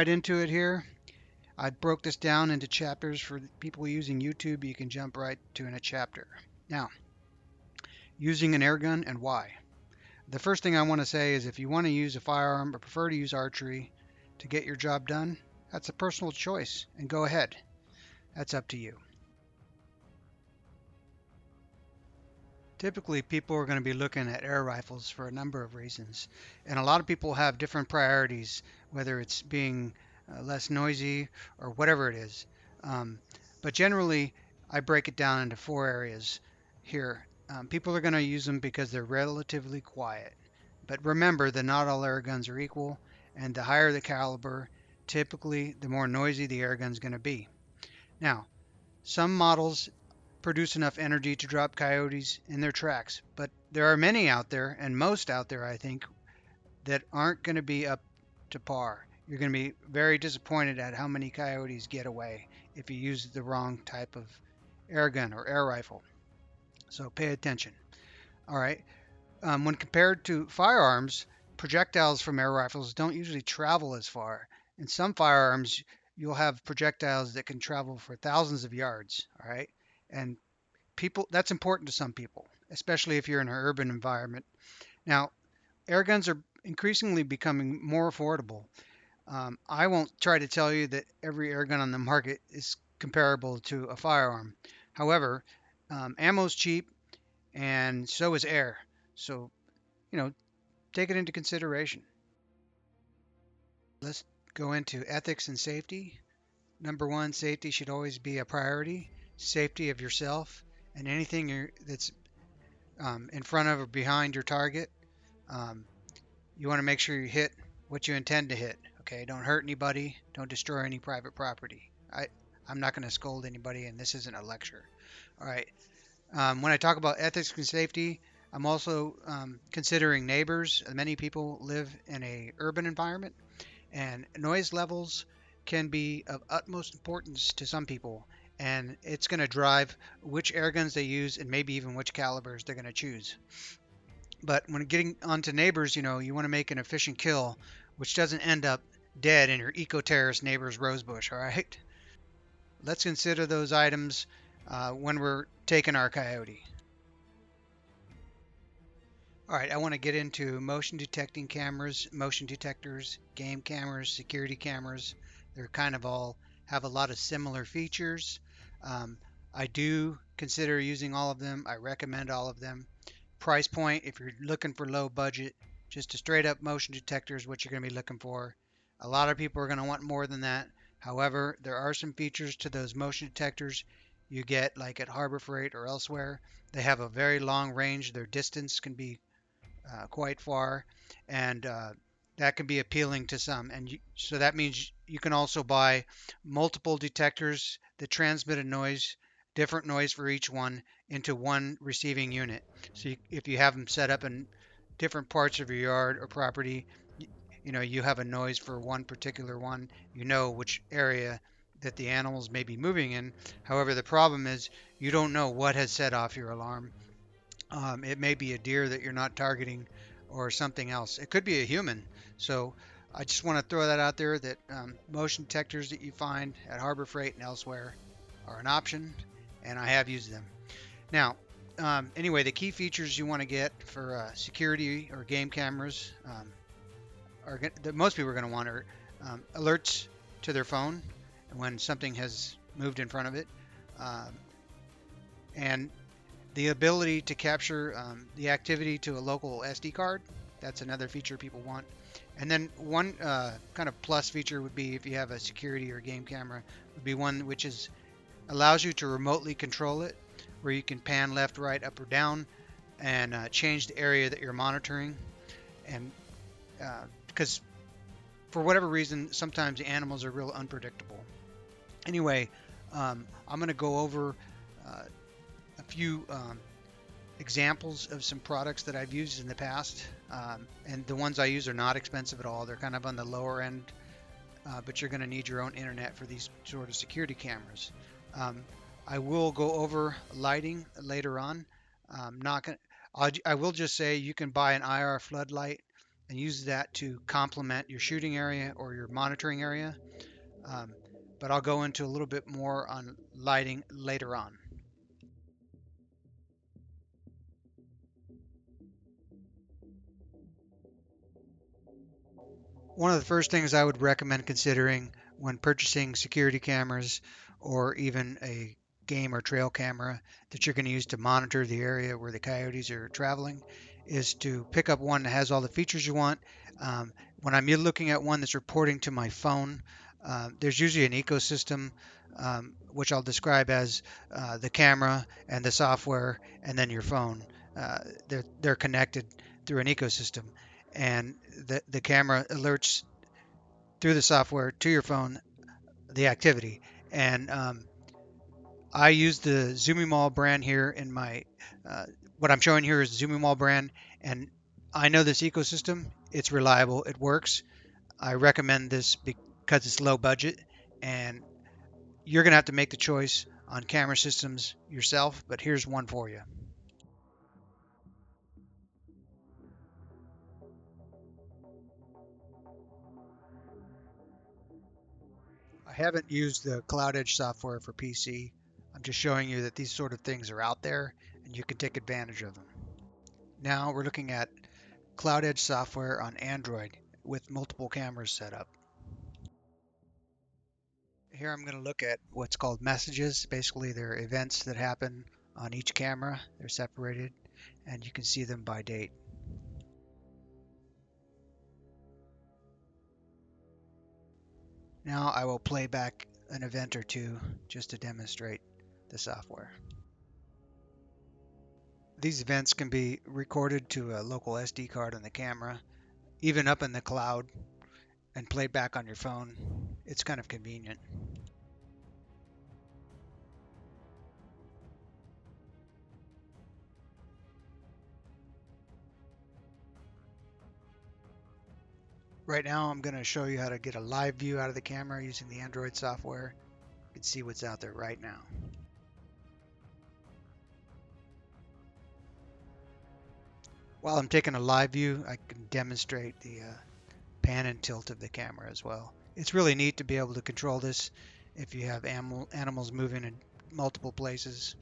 right into it here. I broke this down into chapters for people using YouTube. You can jump right to in a chapter. Now, using an air gun and why. The first thing I want to say is if you want to use a firearm or prefer to use archery to get your job done, that's a personal choice and go ahead. That's up to you. Typically, people are going to be looking at air rifles for a number of reasons, and a lot of people have different priorities, whether it's being less noisy or whatever it is. Um, but generally, I break it down into four areas here. People are going to use them because they're relatively quiet. But remember that not all air guns are equal, and the higher the caliber, typically the more noisy the air gun is going to be. Now, some models produce enough energy to drop coyotes in their tracks. But there are many out there, and most out there, I think, that aren't going to be up to par. You're going to be very disappointed at how many coyotes get away if you use the wrong type of air gun or air rifle. So pay attention. All right. When compared to firearms, projectiles from air rifles don't usually travel as far. In some firearms, you'll have projectiles that can travel for thousands of yards. All right. And people that's important to some people, especially if you're in an urban environment. Now, air guns are increasingly becoming more affordable. I won't try to tell you that every air gun on the market is comparable to a firearm. However, ammo's cheap and so is air. So, you know, take it into consideration. Let's go into ethics and safety. Number one, safety should always be a priority. Safety of yourself and anything that's in front of or behind your target. Um, you want to make sure you hit what you intend to hit. Okay, don't hurt anybody. Don't destroy any private property. I'm not going to scold anybody, and this isn't a lecture. All right. When I talk about ethics and safety, I'm also considering neighbors. Many people live in a urban environment, and noise levels can be of utmost importance to some people, and it's going to drive which air guns they use and maybe even which calibers they're going to choose. But when getting onto neighbors, you want to make an efficient kill, which doesn't end up dead in your eco-terrorist neighbor's rosebush, all right? Let's consider those items when we're taking our coyote. All right, I want to get into motion detecting cameras, motion detectors, game cameras, security cameras. They're kind of all have a lot of similar features. Um, I do consider using all of them. I recommend all of them. Price point, if you're looking for low budget, just a straight up motion detector is what you're going to be looking for. A lot of people are going to want more than that. However, there are some features to those motion detectors you get like at Harbor Freight or elsewhere. They have a very long range. Their distance can be quite far, and that can be appealing to some. And so that means you can also buy multiple detectors that transmit a noise, different noise for each one, into one receiving unit. So if you have them set up in different parts of your yard or property, you have a noise for one particular one. You know which area that the animals may be moving in. However, the problem is you don't know what has set off your alarm. It may be a deer that you're not targeting or something else. It could be a human. So I just want to throw that out there that motion detectors that you find at Harbor Freight and elsewhere are an option, and I have used them. Now, anyway, the key features you want to get for security or game cameras that most people are going to want are alerts to their phone when something has moved in front of it, and the ability to capture the activity to a local SD card. That's another feature people want. And then one kind of plus feature would be if you have a security or game camera, would be one which allows you to remotely control it, where you can pan left, right, up, or down, and change the area that you're monitoring. And because for whatever reason, sometimes the animals are real unpredictable. Anyway, I'm going to go over a few examples of some products that I've used in the past, and the ones I use are not expensive at all. They're kind of on the lower end, but you're going to need your own internet for these sort of security cameras. I will go over lighting later on. Not gonna, I will just say you can buy an IR floodlight and use that to complement your shooting area or your monitoring area. Um, but I'll go into a little bit more on lighting later on. One of the first things I would recommend considering when purchasing security cameras or even a game or trail camera that you're going to use to monitor the area where the coyotes are traveling is to pick up one that has all the features you want. Um, when I'm looking at one that's reporting to my phone, there's usually an ecosystem, which I'll describe as the camera and the software and then your phone. They're connected through an ecosystem, and the camera alerts through the software to your phone the activity. And I use the Zoomy brand here in my, uh, what I'm showing here is the Zoomy brand, and I know this ecosystem. It's reliable. It works. I recommend this because it's low budget, and you're going to have to make the choice on camera systems yourself, but here's one for you. I haven't used the Cloud Edge software for PC. I'm just showing you that these sort of things are out there and you can take advantage of them. Now we're looking at Cloud Edge software on Android with multiple cameras set up. Here I'm going to look at what's called messages. Basically, they're events that happen on each camera. They're separated and you can see them by date. Now I will play back an event or two just to demonstrate the software. These events can be recorded to a local SD card on the camera, even up in the cloud, and played back on your phone. It's kind of convenient. Right now I'm going to show you how to get a live view out of the camera using the Android software. You can see what's out there right now. While I'm taking a live view, I can demonstrate the pan and tilt of the camera as well. It's really neat to be able to control this if you have animals moving in multiple places.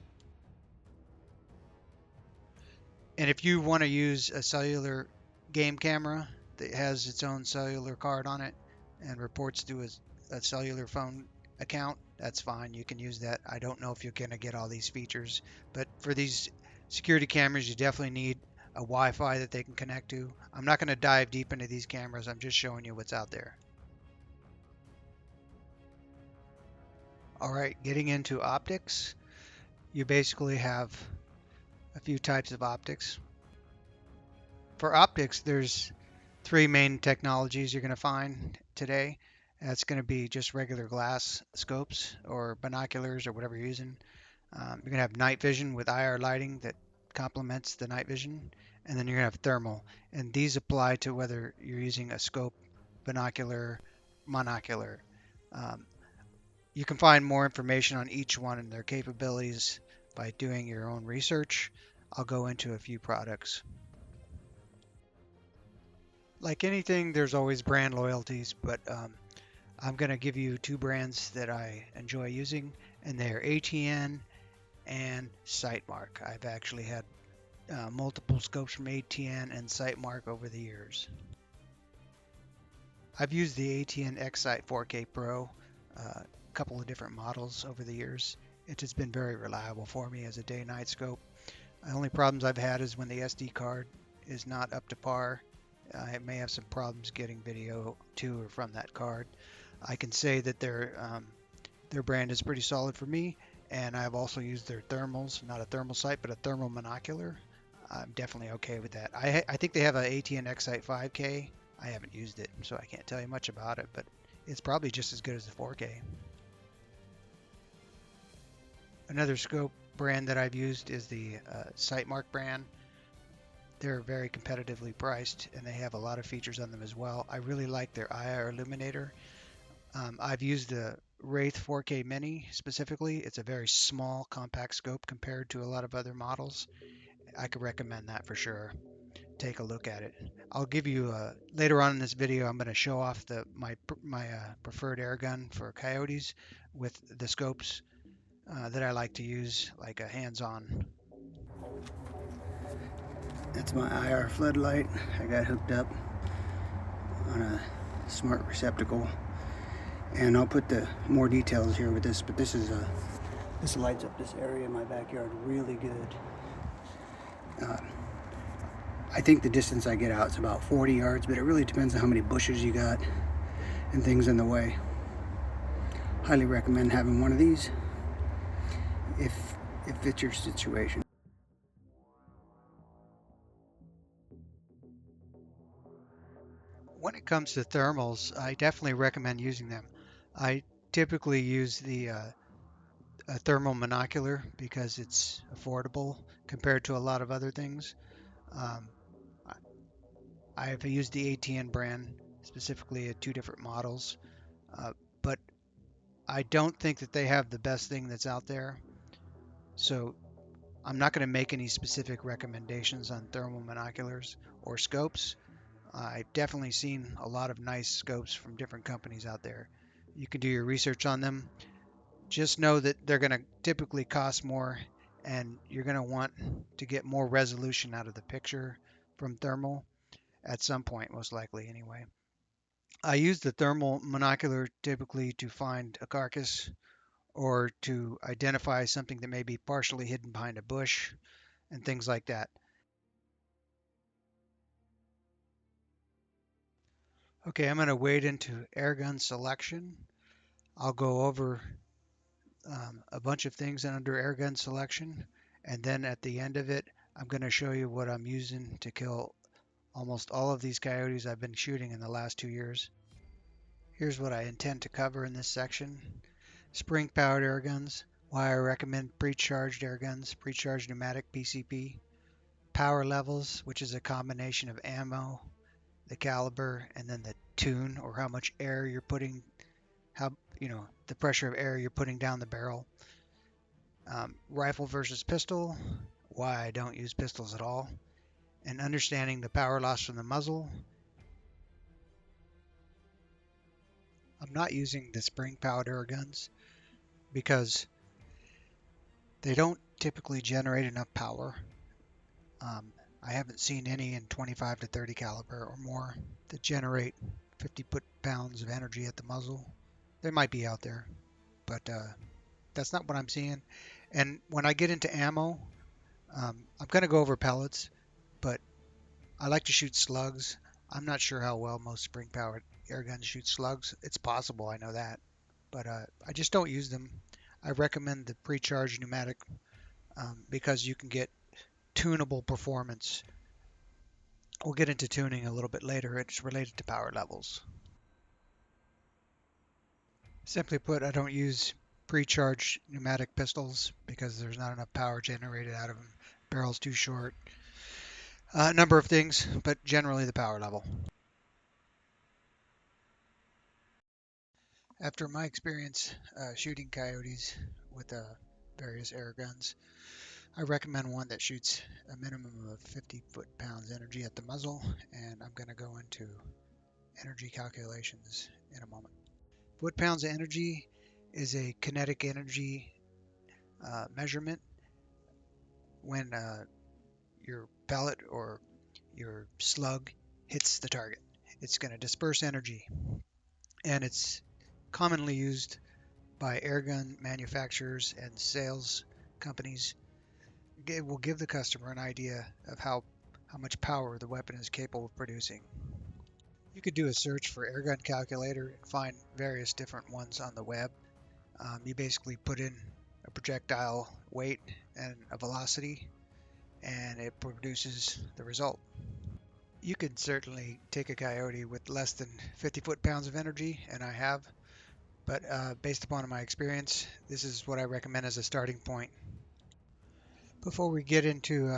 And if you want to use a cellular game camera that has its own cellular card on it and reports to a cellular phone account, that's fine. You can use that. I don't know if you're going to get all these features, but for these security cameras, you definitely need a Wi-Fi that they can connect to. I'm not going to dive deep into these cameras. I'm just showing you what's out there. All right, getting into optics, you basically have a few types of optics. For optics, there's three main technologies you're going to find today. That's going to be just regular glass scopes or binoculars or whatever you're using. You're going to have night vision with IR lighting that complements the night vision. And then you're going to have thermal. And these apply to whether you're using a scope, binocular, monocular. Um, you can find more information on each one and their capabilities by doing your own research. I'll go into a few products. Like anything, there's always brand loyalties, but I'm going to give you two brands that I enjoy using, and they're ATN and Sightmark. I've actually had multiple scopes from ATN and Sightmark over the years. I've used the ATN X-Sight 4K Pro, a couple of different models over the years. It has been very reliable for me as a day-night scope. The only problems I've had is when the SD card is not up to par. I may have some problems getting video to or from that card. I can say that their brand is pretty solid for me, and I've also used their thermals, not a thermal sight, but a thermal monocular. I'm definitely okay with that. I think they have a ATN X-Sight 5K. I haven't used it, so I can't tell you much about it, but it's probably just as good as the 4K. Another scope brand that I've used is the Sightmark brand. They're very competitively priced and they have a lot of features on them as well. I really like their IR illuminator. I've used the Wraith 4K Mini specifically. It's a very small compact scope compared to a lot of other models. I could recommend that for sure. take a look at it. I'll give you later on in this video. I'm going to show off my preferred air gun for coyotes with the scopes that I like to use, like a hands-on. That's my IR floodlight. I got hooked up on a smart receptacle, and I'll put the more details here with this. But this lights up this area in my backyard really good. I think the distance I get out is about 40 yards, but it really depends on how many bushes you got and things in the way. Highly recommend having one of these if it's your situation. When it comes to thermals, I definitely recommend using them. I typically use the a thermal monocular because it's affordable compared to a lot of other things. Um, I've used the ATN brand specifically at two different models, but I don't think that they have the best thing that's out there. So I'm not going to make any specific recommendations on thermal monoculars or scopes. I've definitely seen a lot of nice scopes from different companies out there. You can do your research on them. Just know that they're going to typically cost more, and you're going to want to get more resolution out of the picture from thermal at some point, most likely anyway. I use the thermal monocular typically to find a carcass or to identify something that may be partially hidden behind a bush and things like that. Okay, I'm going to wade into airgun selection. I'll go over a bunch of things under airgun selection, and then at the end of it, I'm going to show you what I'm using to kill almost all of these coyotes I've been shooting in the last 2 years. Here's what I intend to cover in this section. Spring-powered airguns, why I recommend pre-charged airguns, pre-charged pneumatic PCP. Power levels, which is a combination of ammo, the caliber, and then the tune, or how much air you're putting, the pressure of air you're putting down the barrel. Rifle versus pistol, why I don't use pistols at all, and understanding the power loss from the muzzle. I'm not using the spring-powered air guns because they don't typically generate enough power. I haven't seen any in 25 to 30 caliber or more that generate 50 foot-pounds of energy at the muzzle. They might be out there, but that's not what I'm seeing. And when I get into ammo, I'm going to go over pellets, but I like to shoot slugs. I'm not sure how well most spring-powered air guns shoot slugs. It's possible, I know that, but I just don't use them. I recommend the pre-charged pneumatic because you can get tunable performance. We'll get into tuning a little bit later. It's related to power levels. Simply put, I don't use pre-charged pneumatic pistols because there's not enough power generated out of them. Barrel's too short. A number of things, but generally the power level. After my experience shooting coyotes with various air guns, I recommend one that shoots a minimum of 50 foot-pounds energy at the muzzle, and I'm going to go into energy calculations in a moment. Foot-pounds of energy is a kinetic energy measurement when your pellet or your slug hits the target. It's going to disperse energy, and it's commonly used by airgun manufacturers and sales companies. It will give the customer an idea of how much power the weapon is capable of producing. You could do a search for airgun calculator and find various different ones on the web. You basically put in a projectile weight and a velocity, and it produces the result. You can certainly take a coyote with less than 50 foot-pounds of energy, and I have, but based upon my experience, this is what I recommend as a starting point. Before we get into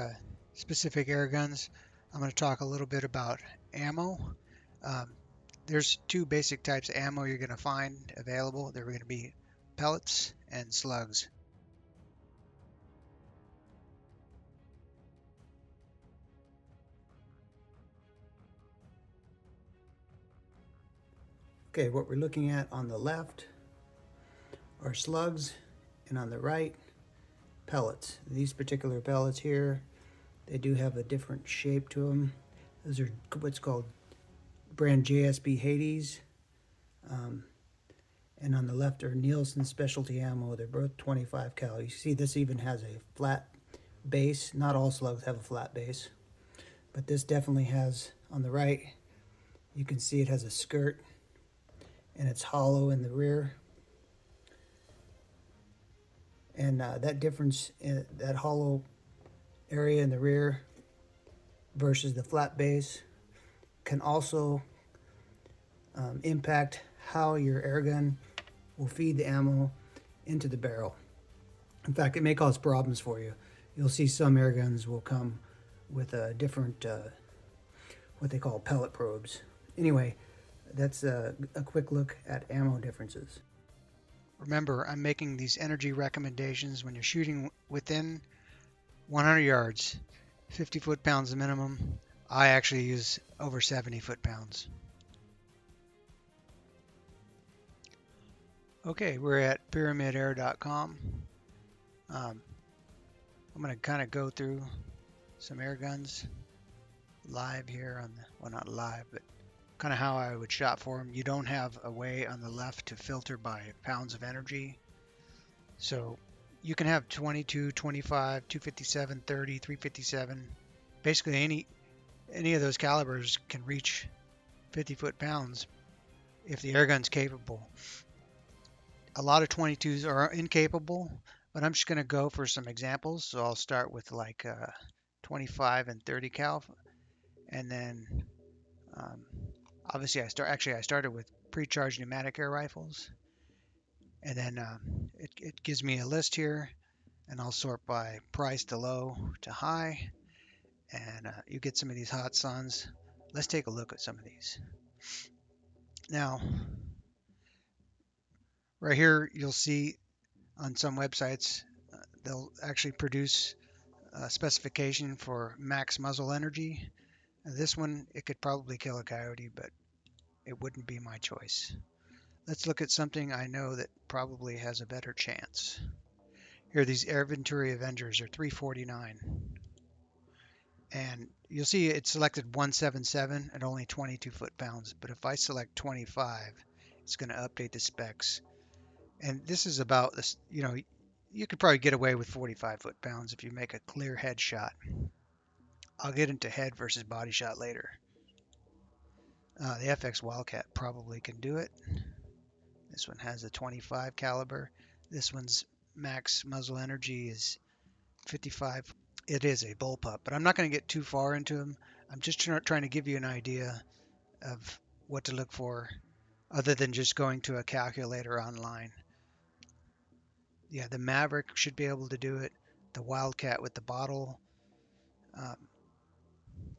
specific air guns, I'm going to talk a little bit about ammo. Um, there's two basic types of ammo you're going to find available. They're going to be pellets and slugs. Okay, what we're looking at on the left are slugs, and on the right, pellets. These particular pellets here, they do have a different shape to them. Those are what's called brand JSB Hades. And on the left are Nielsen Specialty Ammo. They're both 25 cal. You see this even has a flat base. Not all slugs have a flat base, but this definitely has. On the right, you can see it has a skirt and it's hollow in the rear. And that difference in that hollow area in the rear versus the flat base can also impact how your airgun will feed the ammo into the barrel. In fact, it may cause problems for you. You'll see some airguns will come with a different, what they call pellet probes. Anyway, that's a quick look at ammo differences. Remember, I'm making these energy recommendations when you're shooting within 100 yards, 50 foot-pounds minimum. I actually use over 70 foot-pounds. Okay, we're at pyramidair.com. I'm going to kind of go through some air guns live here on the, well, not live, but kind of how I would shot for them. You don't have a way on the left to filter by pounds of energy. So you can have 22, 25, 257, 30, 357. Basically any of those calibers can reach 50 foot-pounds if the air gun's capable. A lot of 22s are incapable, but I'm just going to go for some examples. So I'll start with like 25 and 30 cal, and then obviously I started with pre-charged pneumatic air rifles, and then it gives me a list here, and I'll sort by price to low to high, and you get some of these hot suns. Let's take a look at some of these. Now, right here, you'll see on some websites, they'll actually produce a specification for max muzzle energy. Now, this one, it could probably kill a coyote, but it wouldn't be my choice. Let's look at something I know that probably has a better chance. Here, these Air Venturi Avengers are 349. And you'll see it selected 177 at only 22 foot-pounds. But if I select 25, it's going to update the specs. And this is about this, you could probably get away with 45 foot-pounds if you make a clear headshot. I'll get into head versus body shot later. The FX Wildcat probably can do it. This one has a 25 caliber. This one's max muzzle energy is 55. It is a bullpup, but I'm not going to get too far into them. I'm just trying to give you an idea of what to look for other than just going to a calculator online. Yeah, the Maverick should be able to do it. The Wildcat with the bottle.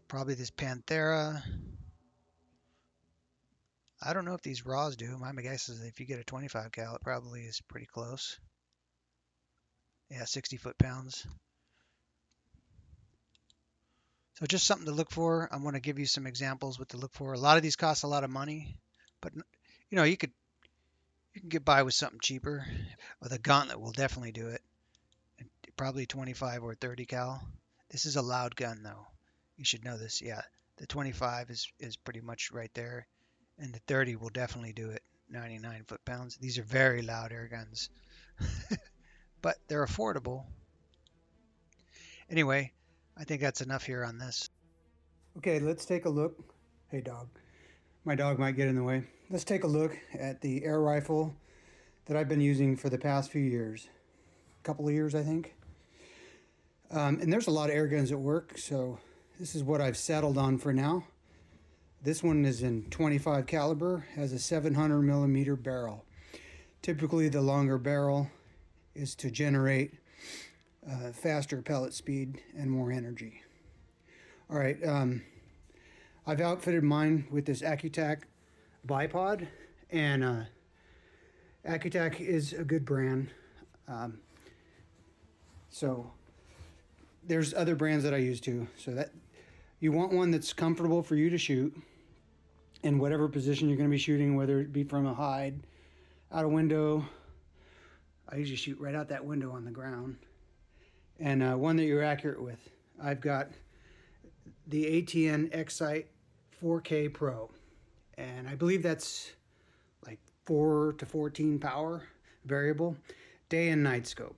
Probably this Panthera. I don't know if these raws do. My guess is if you get a 25 cal, it probably is pretty close. Yeah, 60 foot-pounds. So just something to look for. I'm going to give you some examples what to look for. A lot of these cost a lot of money, but you can get by with something cheaper. Or the Gauntlet will definitely do it. And probably 25 or 30 cal. This is a loud gun though. You should know this. Yeah, the 25 is pretty much right there, and the 30 will definitely do it. 99 foot-pounds. These are very loud air guns, but they're affordable. Anyway, I think that's enough here on this. Okay, let's take a look. Hey, dog. My dog might get in the way. Let's take a look at the air rifle that I've been using for the past few years. A couple of years, I think. And there's a lot of air guns at work, so this is what I've settled on for now. This one is in 25 caliber, has a 700 millimeter barrel. Typically, the longer barrel is to generate faster pellet speed and more energy. All right, I've outfitted mine with this Accutac bipod, and Accutac is a good brand. So there's other brands that I use too. So that you want one that's comfortable for you to shoot. in whatever position you're going to be shooting, whether it be from a hide, out a window. I usually shoot right out that window on the ground. And one that you're accurate with. I've got the ATN X-Sight 4K Pro, and I believe that's like 4 to 14 power variable, day and night scope.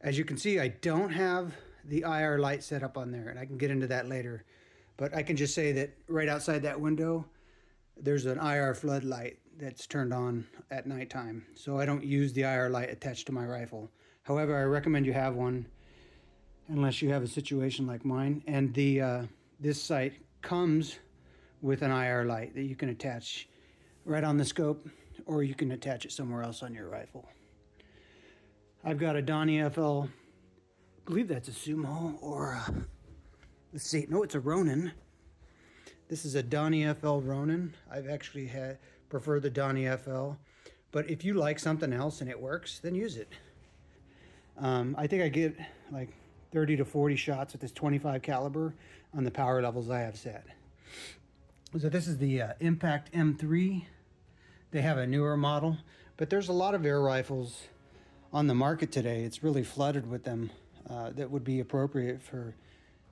As you can see, I don't have the IR light set up on there, and I can get into that later. But I can just say that right outside that window, there's an IR floodlight that's turned on at nighttime. So I don't use the IR light attached to my rifle. However, I recommend you have one unless you have a situation like mine. And this sight comes with an IR light that you can attach right on the scope, or you can attach it somewhere else on your rifle. I've got a Donnie FL, I believe that's a Sumo, or let's see, no, it's a Ronin. This is a Donnie FL Ronin. I've actually preferred the Donnie FL, but if you like something else and it works, then use it. I think I get like 30 to 40 shots with this 25 caliber on the power levels I have set. So this is the Impact M3. They have a newer model, but there's a lot of air rifles on the market today. It's really flooded with them that would be appropriate for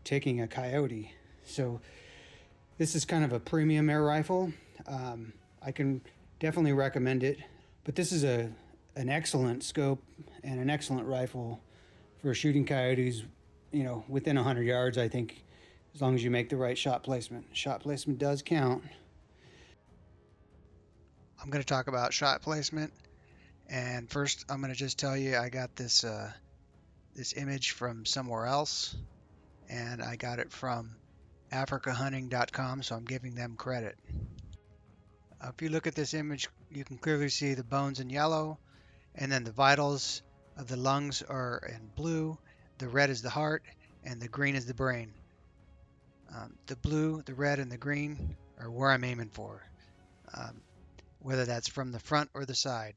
taking a coyote. So this is kind of a premium air rifle. I can definitely recommend it, but this is an excellent scope and an excellent rifle for shooting coyotes, you know, within 100 yards, I think, as long as you make the right shot placement. Shot placement does count. I'm going to talk about shot placement, and first I'm going to just tell you I got this this image from somewhere else, and I got it from africahunting.com, so I'm giving them credit. If you look at this image, you can clearly see the bones in yellow, and then the vitals of the lungs are in blue, the red is the heart, and the green is the brain. The blue, the red, and the green are where I'm aiming for, whether that's from the front or the side.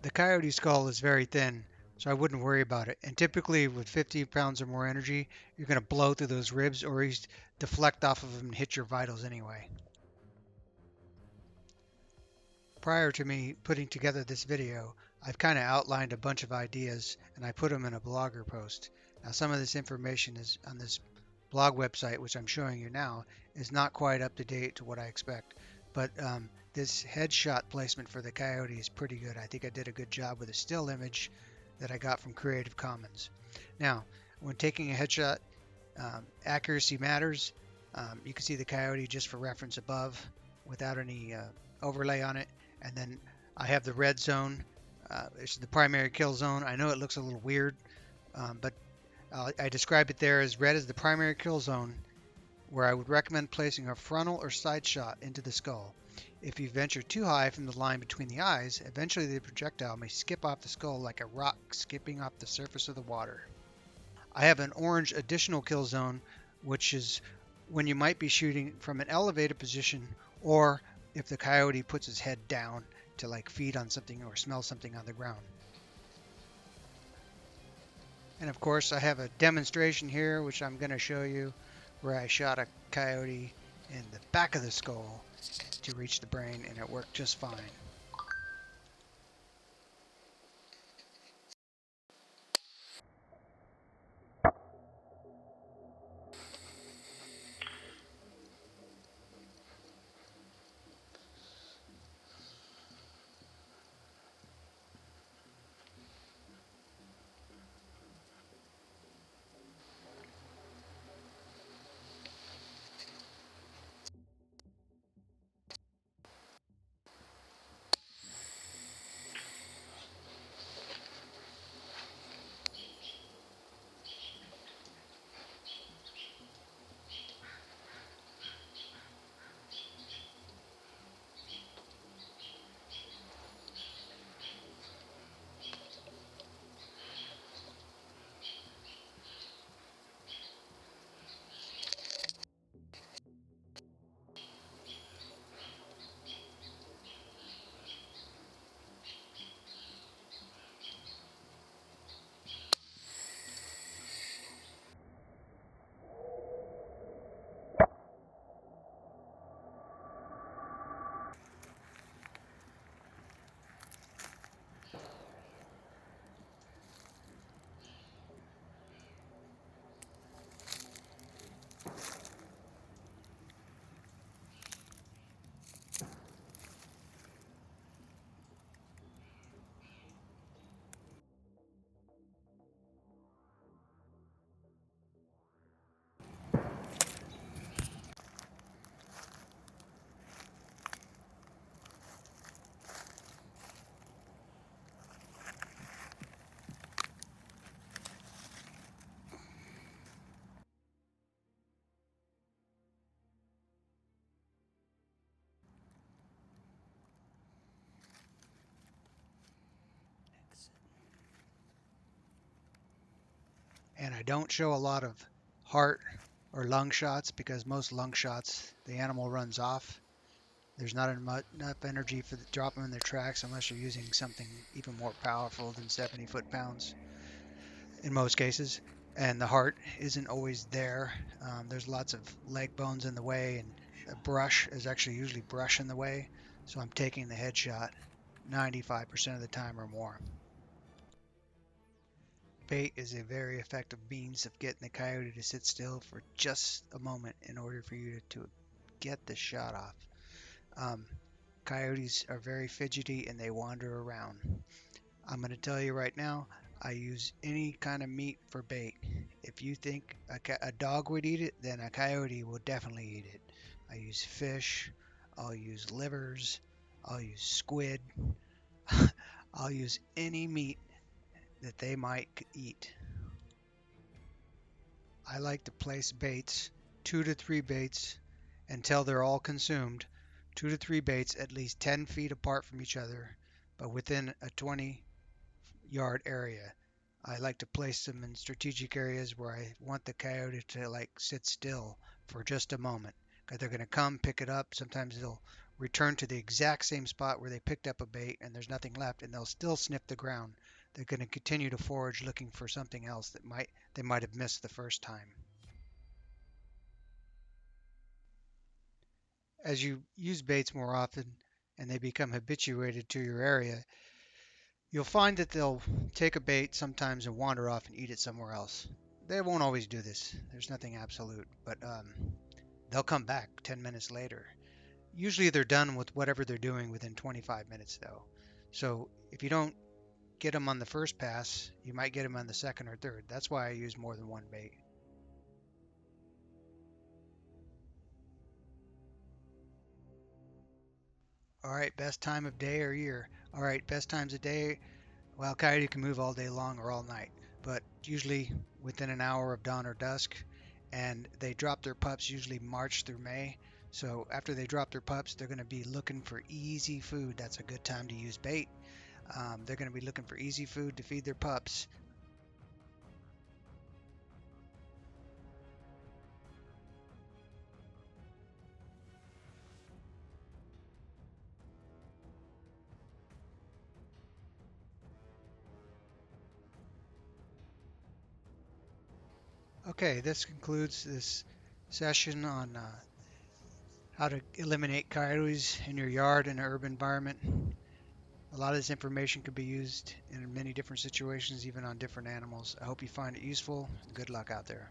The coyote skull is very thin, so I wouldn't worry about it. And typically with 50 pounds or more energy, you're going to blow through those ribs or at least deflect off of them and hit your vitals anyway. Prior to me putting together this video, I've kind of outlined a bunch of ideas and I put them in a blogger post. Now some of this information is on this blog website, which I'm showing you now, is not quite up to date to what I expect. But this headshot placement for the coyote is pretty good. I think I did a good job with a still image that I got from Creative Commons. Now, when taking a headshot, accuracy matters. You can see the coyote just for reference above without any overlay on it. And then I have the red zone. It's the primary kill zone. I know it looks a little weird, but I describe it there as red is the primary kill zone, where I would recommend placing a frontal or side shot into the skull. If you venture too high from the line between the eyes, eventually the projectile may skip off the skull like a rock skipping off the surface of the water. I have an orange additional kill zone, which is when you might be shooting from an elevated position, or if the coyote puts his head down to like feed on something or smell something on the ground. And of course I have a demonstration here which I'm going to show you where I shot a coyote in the back of the skull to reach the brain, and it worked just fine. And I don't show a lot of heart or lung shots because most lung shots, the animal runs off. There's not enough energy for the drop them in their tracks unless you're using something even more powerful than 70 foot-pounds in most cases. And the heart isn't always there. There's lots of leg bones in the way, and a brush is actually usually brush in the way. So I'm taking the headshot 95% of the time or more. Bait is a very effective means of getting the coyote to sit still for just a moment in order for you to get the shot off. Um, Coyotes are very fidgety and they wander around. I'm going to tell you right now, I use any kind of meat for bait. If you think a dog would eat it, then a coyote will definitely eat it. I use fish, I'll use livers, I'll use squid, I'll use any meat that they might eat. I like to place baits, 2 to 3 baits, until they're all consumed. 2 to 3 baits at least 10 feet apart from each other, but within a 20-yard area. I like to place them in strategic areas where I want the coyote to like sit still for just a moment. Because they're going to come pick it up. Sometimes they'll return to the exact same spot where they picked up a bait and there's nothing left, and they'll still sniff the ground. They're going to continue to forage looking for something else that they might have missed the first time. As you use baits more often and they become habituated to your area, you'll find that they'll take a bait sometimes and wander off and eat it somewhere else. They won't always do this. There's nothing absolute, but they'll come back 10 minutes later. Usually they're done with whatever they're doing within 25 minutes, though. So if you don't get them on the first pass, you might get them on the second or third. That's why I use more than one bait. All right, best time of day or year. All right, best times of day. Well, coyote can move all day long or all night, but usually within an hour of dawn or dusk. And they drop their pups usually March through May. So after they drop their pups, they're going to be looking for easy food. That's a good time to use bait. They're going to be looking for easy food to feed their pups. Okay, this concludes this session on how to eliminate coyotes in your yard in an urban environment. A lot of this information could be used in many different situations, even on different animals. I hope you find it useful. Good luck out there.